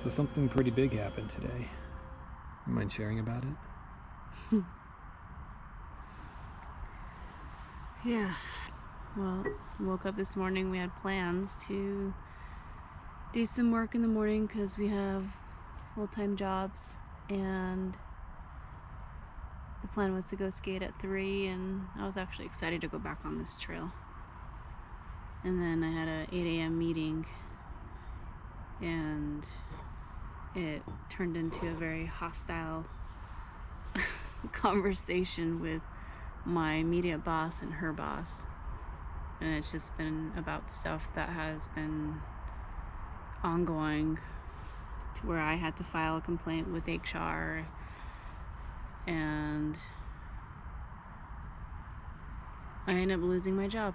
So something pretty big happened today. You mind sharing about it? Yeah. Well, woke up this morning. We had plans to do some work in the morning because we have full-time jobs, and the plan was to go skate at 3, and I was actually excited to go back on this trail. And then I had a 8 a.m. meeting, and it turned into a very hostile conversation with my immediate boss and her boss. And it's just been about stuff that has been ongoing, to where I had to file a complaint with HR, and I ended up losing my job.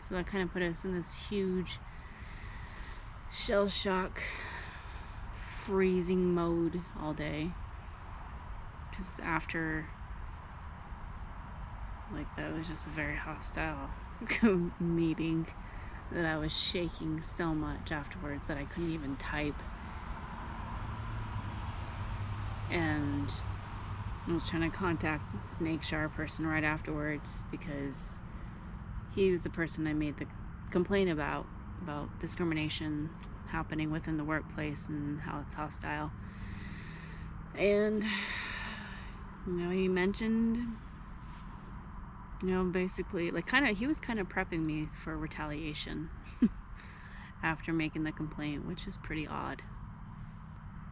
So that kind of put us in this huge shell shock, freezing mode all day. Because after, that was just a very hostile meeting, that I was shaking so much afterwards that I couldn't even type. And I was trying to contact an HR person right afterwards, because he was the person I made the complaint about discrimination happening within the workplace and how it's hostile. And, he mentioned, basically, he was kind of prepping me for retaliation after making the complaint, which is pretty odd.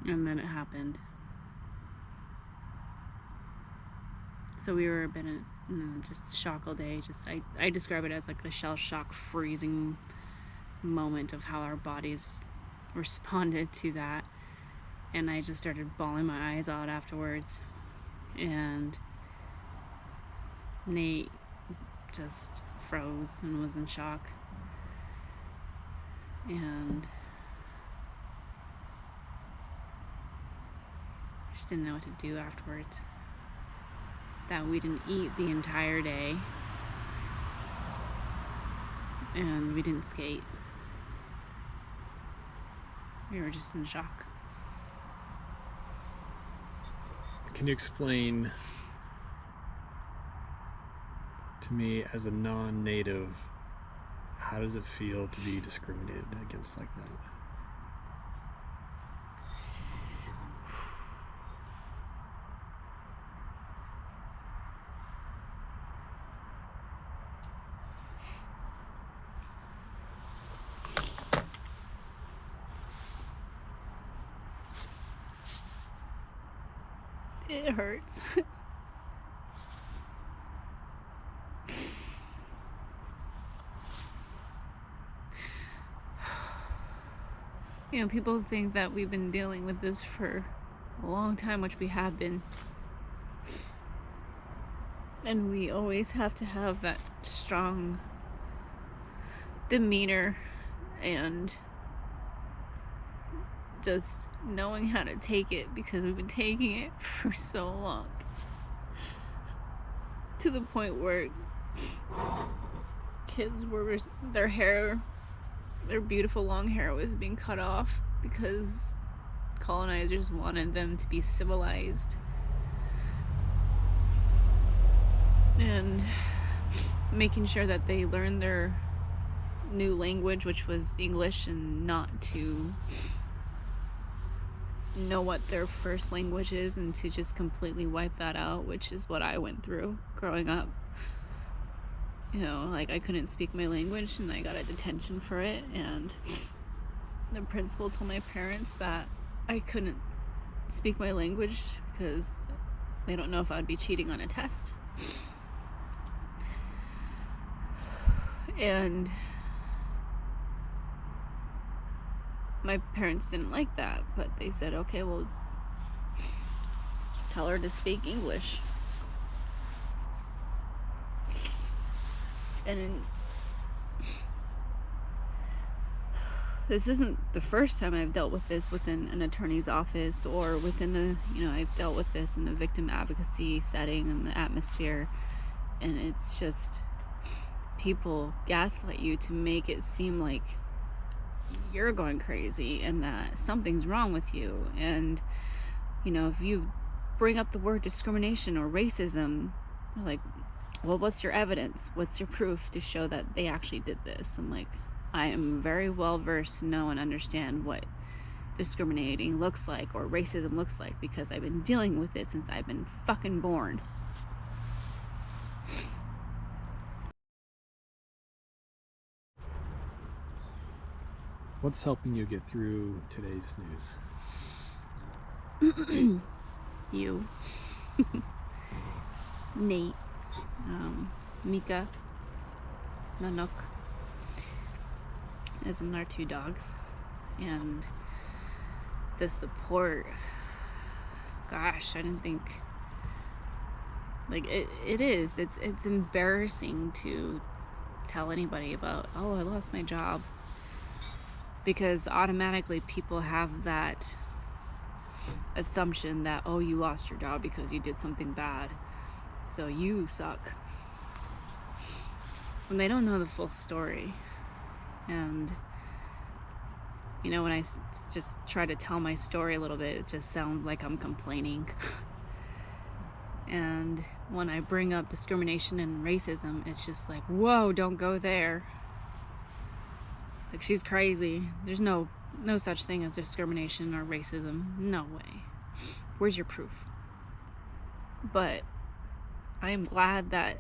And then it happened. So we were a bit in just shock all day. I describe it as like the shell shock freezing moment of how our bodies responded to that. And I just started bawling my eyes out afterwards. And Nate just froze and was in shock. And I just didn't know what to do afterwards. That we didn't eat the entire day, and we didn't skate. We were just in shock. Can you explain to me, as a non-native, how does it feel to be discriminated against like that? It hurts. People think that we've been dealing with this for a long time, which we have been. And we always have to have that strong demeanor and just knowing how to take it, because we've been taking it for so long, to the point where kids were, their beautiful long hair was being cut off because colonizers wanted them to be civilized, and making sure that they learned their new language, which was English, and not to know what their first language is, and to just completely wipe that out, which is what I went through growing up. I couldn't speak my language, and I got a detention for it, and the principal told my parents that I couldn't speak my language because they don't know if I'd be cheating on a test. And my parents didn't like that, but they said, okay, well, tell her to speak English. And this isn't the first time I've dealt with this within an attorney's office, or within I've dealt with this in a victim advocacy setting and the atmosphere. And it's just, people gaslight you to make it seem like you're going crazy and that something's wrong with you. And, you know, if you bring up the word discrimination or racism, they're like, well, what's your evidence? What's your proof to show that they actually did this? I'm like, I am very well versed to know and understand what discriminating looks like or racism looks like, because I've been dealing with it since I've been fucking born. What's helping you get through today's news? You. Nate. Mika. Nanook. As in our 2 dogs. And the support. Gosh, I didn't think... Like, it is. It's embarrassing to tell anybody about, oh, I lost my job. Because automatically people have that assumption that, oh, you lost your job because you did something bad, so you suck. When they don't know the full story. And, you know, when I just try to tell my story a little bit, it just sounds like I'm complaining. And when I bring up discrimination and racism, it's just like, whoa, don't go there. Like, she's crazy. There's no such thing as discrimination or racism. No way. Where's your proof? But I am glad that,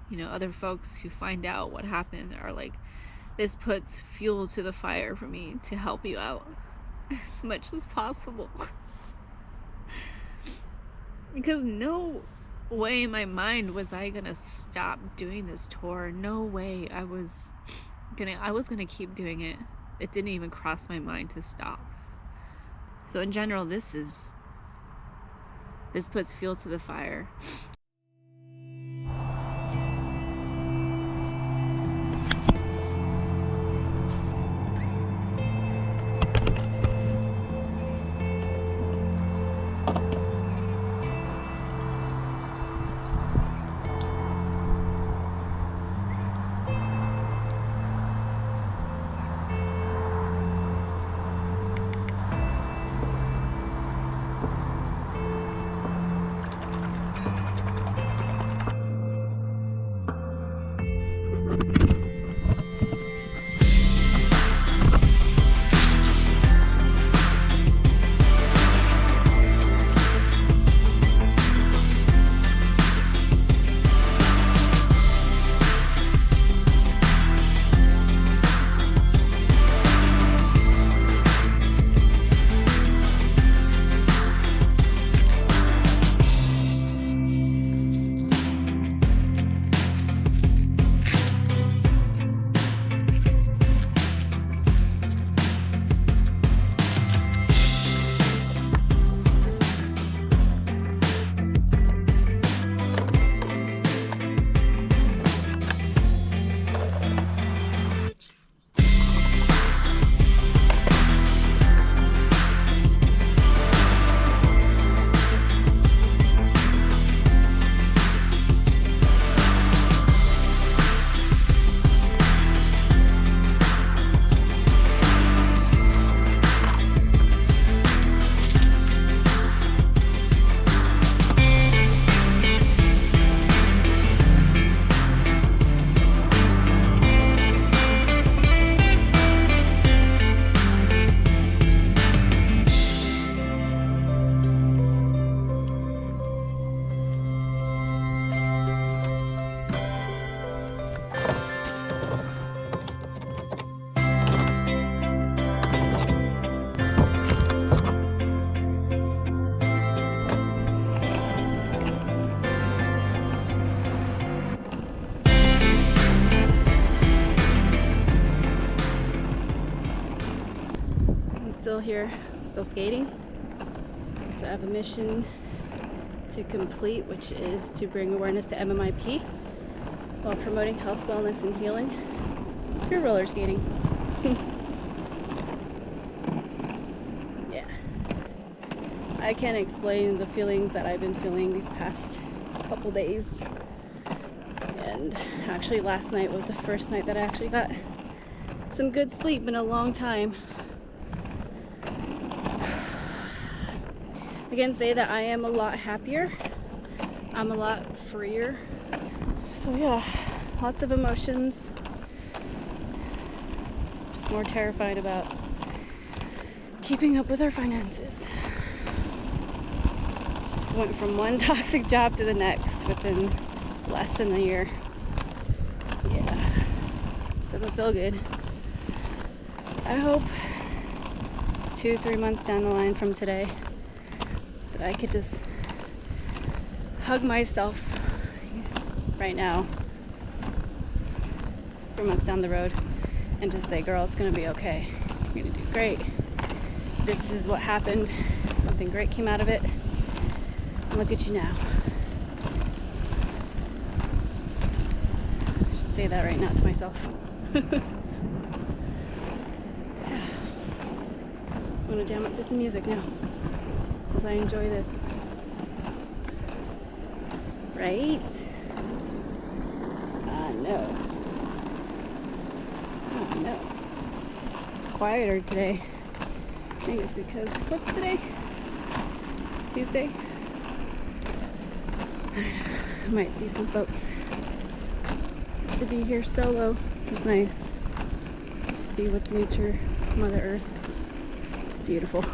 you know, other folks who find out what happened are like, this puts fuel to the fire for me to help you out as much as possible. Because no way in my mind was I gonna stop doing this tour. No way I was gonna keep doing it. It didn't even cross my mind to stop. So in general, this puts fuel to the fire. Still here, still skating. So I have a mission to complete, which is to bring awareness to MMIP while promoting health, wellness, and healing through roller skating. Yeah. I can't explain the feelings that I've been feeling these past couple days. And actually last night was the first night that I actually got some good sleep in a long time. I can say that I am a lot happier. I'm a lot freer. So yeah, lots of emotions. Just more terrified about keeping up with our finances. Just went from one toxic job to the next within less than a year. Yeah, doesn't feel good. I hope 2-3 months down the line from today that I could just hug myself right now, 3 months down the road, and just say, girl, it's gonna be okay. You're gonna do great. This is what happened. Something great came out of it. And look at you now. I should say that right now to myself. I'm gonna jam up to some music now as I enjoy this. Right? No. Oh no. It's quieter today. I think it's because, what's today? Tuesday? I might see some folks. To be here solo is nice. Just be with nature, Mother Earth. It's beautiful.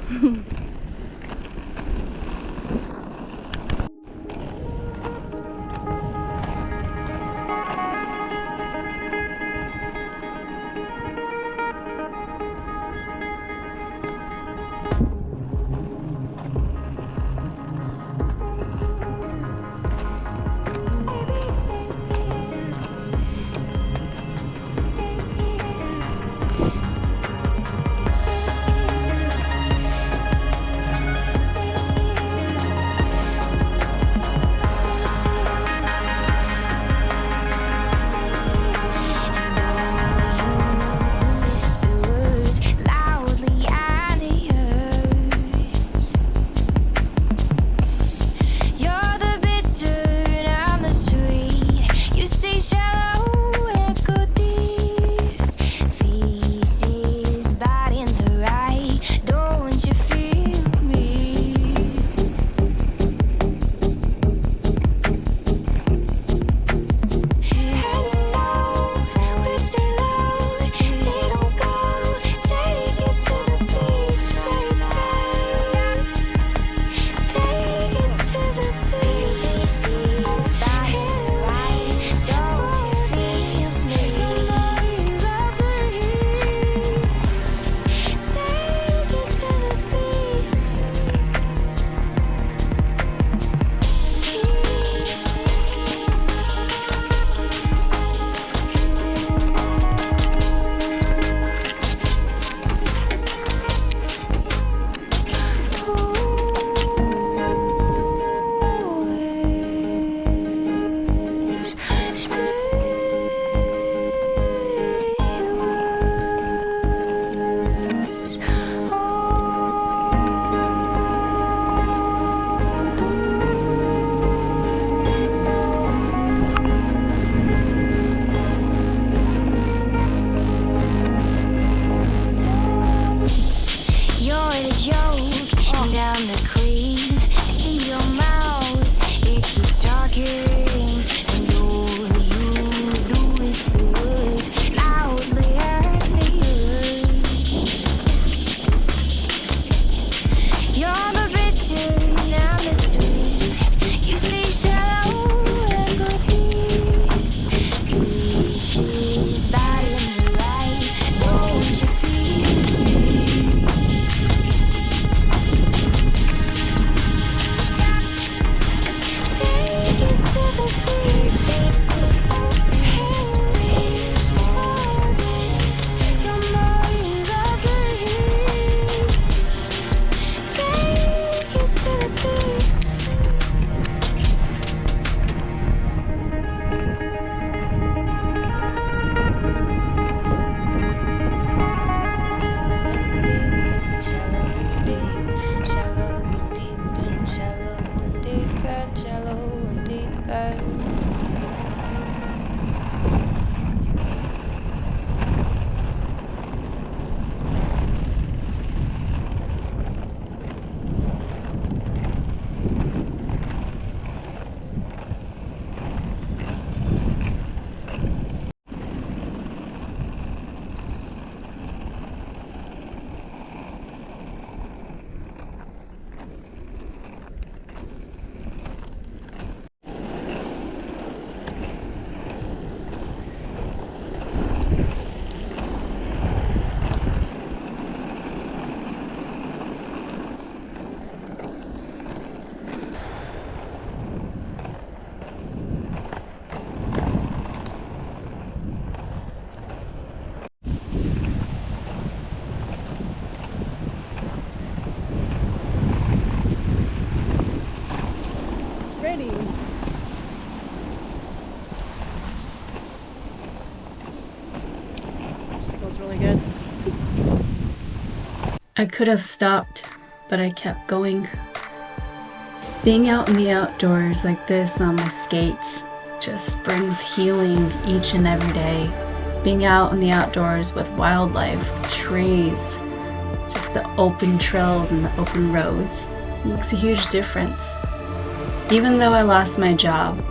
Alrighty. She feels really good. I could have stopped, but I kept going. Being out in the outdoors like this on my skates just brings healing each and every day. Being out in the outdoors with wildlife, the trees, just the open trails and the open roads makes a huge difference. Even though I lost my job,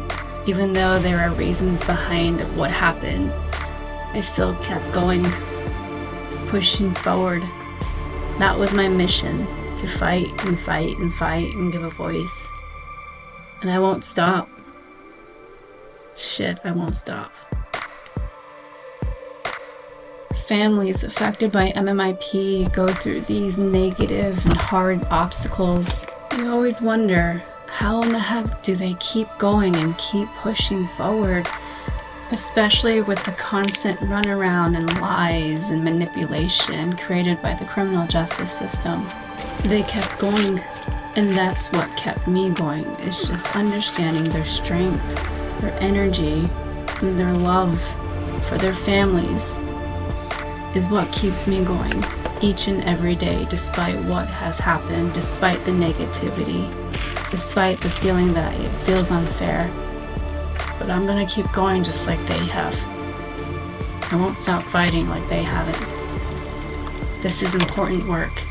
even though there are reasons behind of what happened, I still kept going, pushing forward. That was my mission, to fight and fight and fight and give a voice. And I won't stop. Shit, I won't stop. Families affected by MMIP go through these negative and hard obstacles. You always wonder, how in the heck do they keep going and keep pushing forward? Especially with the constant runaround and lies and manipulation created by the criminal justice system. They kept going, and that's what kept me going, is just understanding their strength, their energy, and their love for their families is what keeps me going each and every day, despite what has happened, despite the negativity, despite the feeling that it feels unfair. But I'm gonna keep going just like they have. I won't stop fighting like they haven't. This is important work.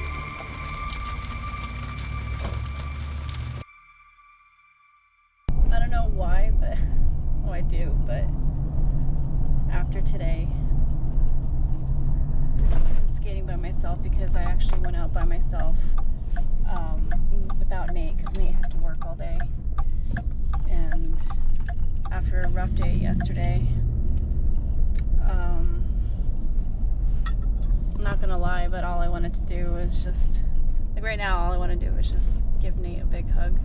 I don't know why, but, oh, I do, but after today, I'm skating by myself because I actually went out by myself without Nate, because Nate had to work all day. And after a rough day yesterday, I'm not gonna lie, but all I wanted to do was just, like right now, all I want to do is just give Nate a big hug.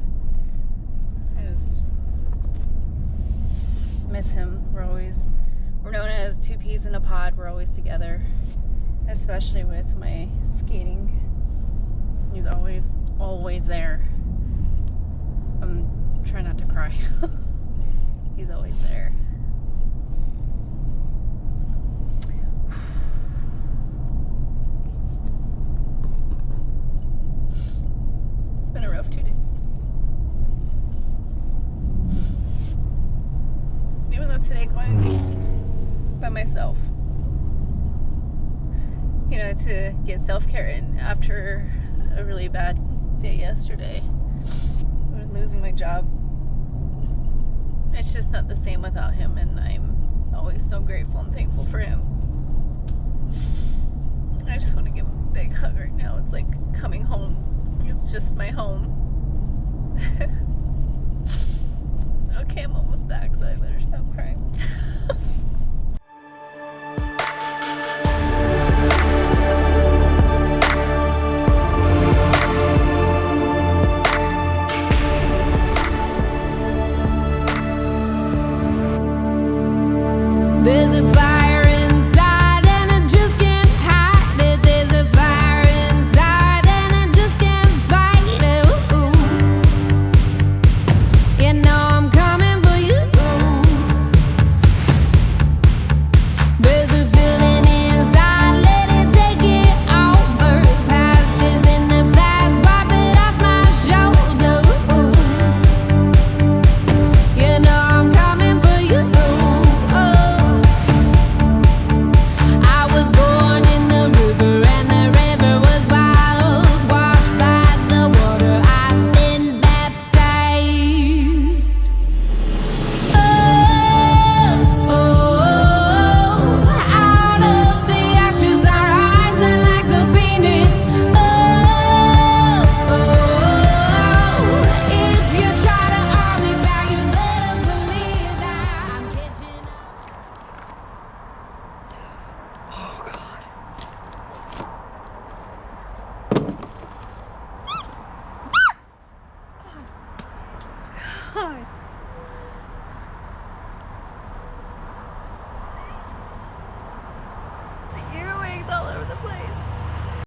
I just miss him. We're known as two peas in a pod. We're always together, especially with my skating. He's always there. I'm trying not to cry. He's always there. It's been a rough 2 days. Even though today going by myself, you know, to get self-care in after a really bad day yesterday, losing my job. It's just not the same without him, and I'm always so grateful and thankful for him. I just want to give him a big hug right now. It's like coming home. It's just my home. Okay, I'm almost back, so I better stop crying. There's a fire inside and I just can't hide it. There's a fire inside and I just can't fight it. Ooh. You know I'm coming for you. There's a feeling inside, let it take it over. The past is in the past, wipe it off my shoulder. You know I'm coming for you. God.